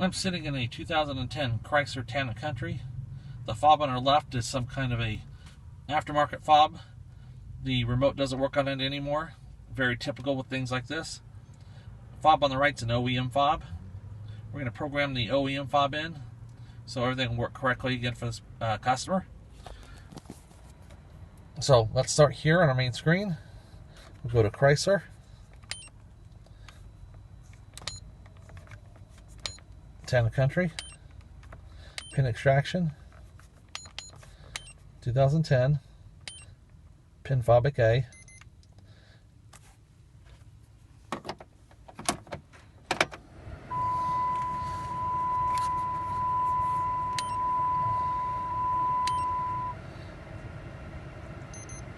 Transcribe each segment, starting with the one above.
I'm sitting in a 2010 Chrysler Town & Country. The fob on our left is some kind of a aftermarket fob. The remote doesn't work on it anymore. Very typical with things like this. Fob on the right is an OEM fob. We're going to program the OEM fob in so everything will work correctly again for this customer. So let's start here on our main screen. We'll go to Chrysler. Town & Country. Pin extraction. 2010. Pin Fobic A.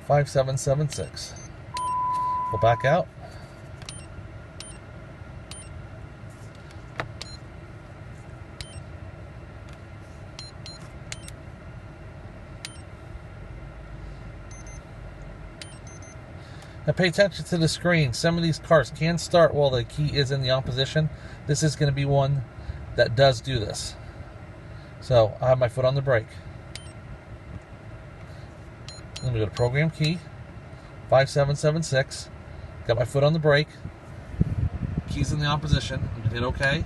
$5776. We'll back out. Now pay attention to the screen. Some of these cars can start while the key is in the on position. This is going to be one that does do this. So I have my foot on the brake. Let me go to program key, 5776. Got my foot on the brake. Keys in the on position. I'm going to hit OK.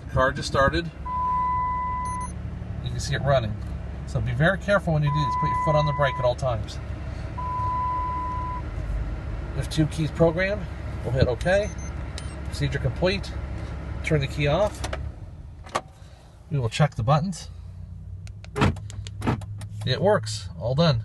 The car just started. You can see it running. So be very careful when you do this. Put your foot on the brake at all times. There's 2 keys programmed. We'll hit OK. Procedure complete. Turn the key off. We will check the buttons. It works. All done.